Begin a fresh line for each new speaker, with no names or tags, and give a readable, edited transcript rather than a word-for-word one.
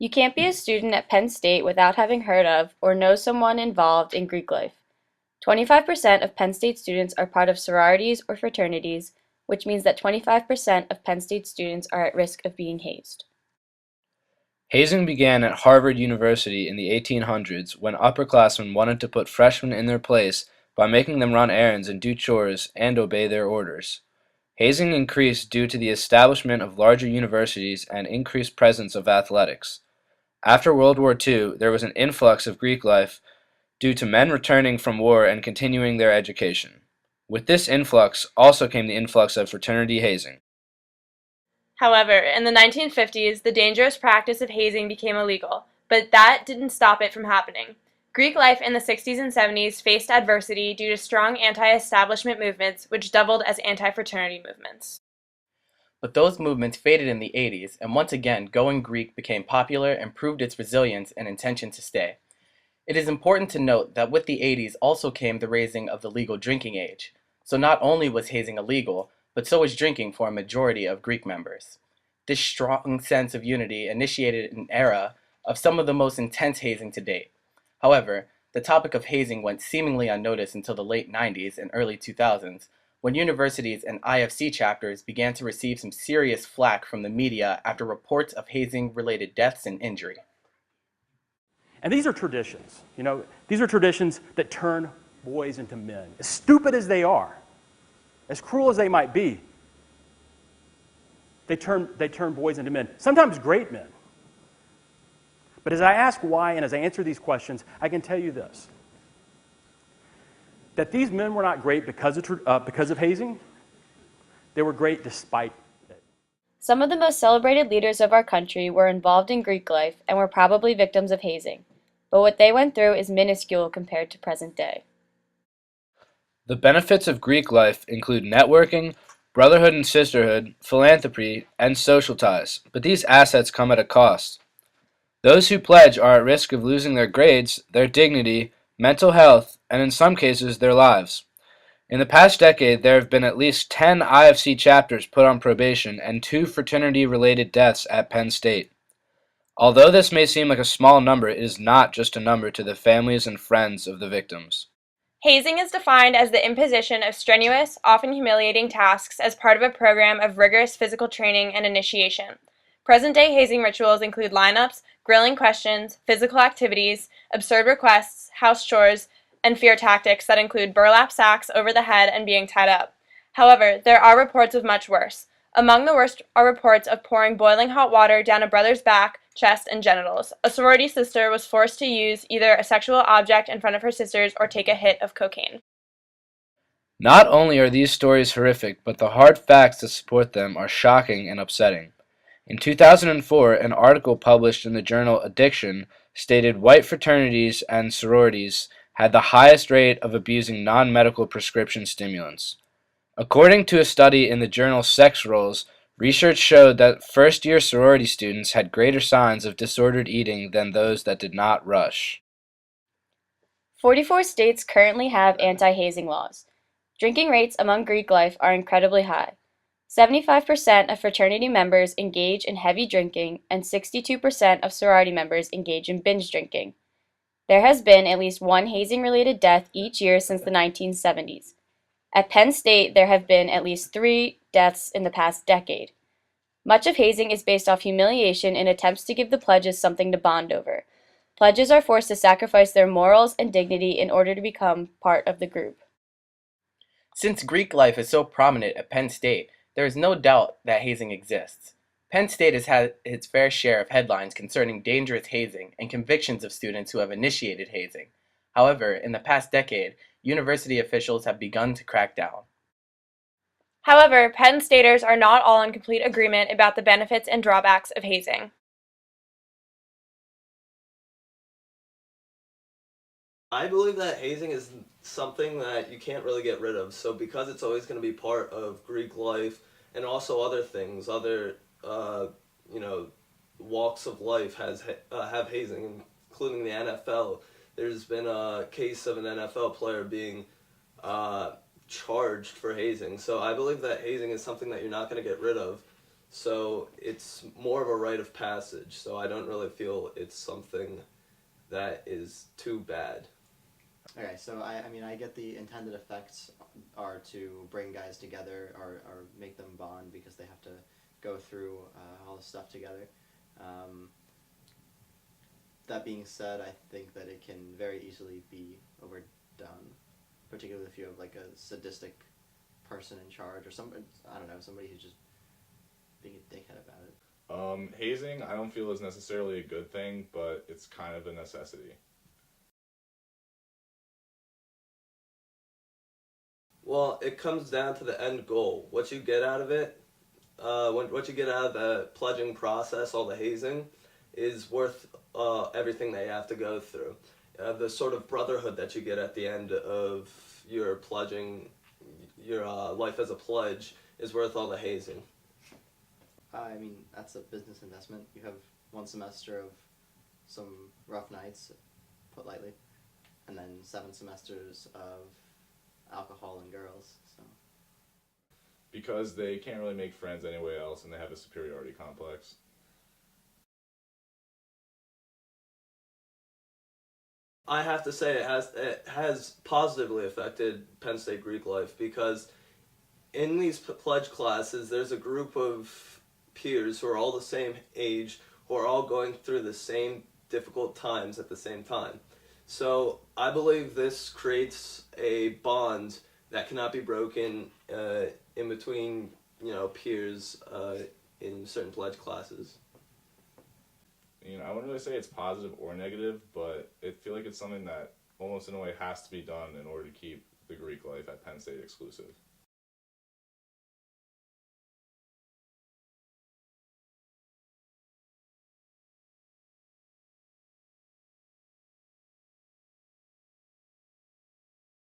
You can't be a student at Penn State without having heard of or know someone involved in Greek life. 25% of Penn State students are part of sororities or fraternities, which means that 25% of Penn State students are at risk of being hazed.
Hazing began at Harvard University in the 1800s when upperclassmen wanted to put freshmen in their place by making them run errands and do chores and obey their orders. Hazing increased due to the establishment of larger universities and increased presence of athletics. After World War II, there was an influx of Greek life due to men returning from war and continuing their education. With this influx also came the influx of fraternity hazing.
However, in the 1950s, the dangerous practice of hazing became illegal, but that didn't stop it from happening. Greek life in the 60s and 70s faced adversity due to strong anti-establishment movements, which doubled as anti-fraternity movements.
But those movements faded in the 80s, and once again, going Greek became popular and proved its resilience and intention to stay. It is important to note that with the 80s also came the raising of the legal drinking age. So not only was hazing illegal, but so was drinking for a majority of Greek members. This strong sense of unity initiated an era of some of the most intense hazing to date. However, the topic of hazing went seemingly unnoticed until the late 90s and early 2000s, when universities and IFC chapters began to receive some serious flack from the media after reports of hazing-related deaths and injury.
And these are traditions, these are traditions that turn boys into men. As stupid as they are, as cruel as they might be, they turn boys into men, sometimes great men. But as I ask why and as I answer these questions, I can tell you this, that these men were not great because of hazing. They were great despite it.
Some of the most celebrated leaders of our country were involved in Greek life and were probably victims of hazing, but what they went through is minuscule compared to present day.
The benefits of Greek life include networking, brotherhood and sisterhood, philanthropy, and social ties, but these assets come at a cost. Those who pledge are at risk of losing their grades, their dignity, mental health, and in some cases, their lives. In the past decade, there have been at least 10 IFC chapters put on probation and 2 fraternity-related deaths at Penn State. Although this may seem like a small number, it is not just a number to the families and friends of the victims.
Hazing is defined as the imposition of strenuous, often humiliating tasks as part of a program of rigorous physical training and initiation. Present-day hazing rituals include lineups, grilling questions, physical activities, absurd requests, house chores, and fear tactics that include burlap sacks over the head and being tied up. However, there are reports of much worse. Among the worst are reports of pouring boiling hot water down a brother's back, chest, and genitals. A sorority sister was forced to use either a sexual object in front of her sisters or take a hit of cocaine.
Not only are these stories horrific, but the hard facts that support them are shocking and upsetting. In 2004, an article published in the journal Addiction stated white fraternities and sororities had the highest rate of abusing non-medical prescription stimulants. According to a study in the journal Sex Roles, research showed that first-year sorority students had greater signs of disordered eating than those that did not rush.
44 states currently have anti-hazing laws. Drinking rates among Greek life are incredibly high. 75% of fraternity members engage in heavy drinking, and 62% of sorority members engage in binge drinking. There has been at least one hazing-related death each year since the 1970s. At Penn State, there have been at least 3 deaths in the past decade. Much of hazing is based off humiliation in attempts to give the pledges something to bond over. Pledges are forced to sacrifice their morals and dignity in order to become part of the group.
Since Greek life is so prominent at Penn State, there is no doubt that hazing exists. Penn State has had its fair share of headlines concerning dangerous hazing and convictions of students who have initiated hazing. However, in the past decade, university officials have begun to crack down.
However, Penn Staters are not all in complete agreement about the benefits and drawbacks of hazing.
I believe that hazing is something that you can't really get rid of. So because it's always going to be part of Greek life and also other things, other walks of life have hazing, including the NFL. There's been a case of an NFL player being charged for hazing. So I believe that hazing is something that you're not going to get rid of. So it's more of a rite of passage. So I don't really feel it's something that is too bad.
Okay, so I mean, I get the intended effects are to bring guys together or make them bond because they have to go through all this stuff together. That being said, I think that it can very easily be overdone, particularly if you have like a sadistic person in charge or somebody, I don't know, somebody who's just being a dickhead about it.
Hazing, I don't feel is necessarily a good thing, but it's kind of a necessity.
Well, it comes down to the end goal. What you get out of it, what you get out of the pledging process, all the hazing, is worth everything they have to go through. The sort of brotherhood that you get at the end of your pledging, your life as a pledge, is worth all the hazing.
I mean, that's a business investment. You have one semester of some rough nights, put lightly, and then 7 semesters of alcohol and girls. So
Because they can't really make friends anywhere else and they have a superiority complex.
I have to say it has positively affected Penn State Greek life because in these pledge classes, there's a group of peers who are all the same age, who are all going through the same difficult times at the same time. So I believe this creates a bond that cannot be broken in between, peers in certain pledge classes.
I wouldn't really say it's positive or negative, but I feel like it's something that almost in a way has to be done in order to keep the Greek life at Penn State exclusive.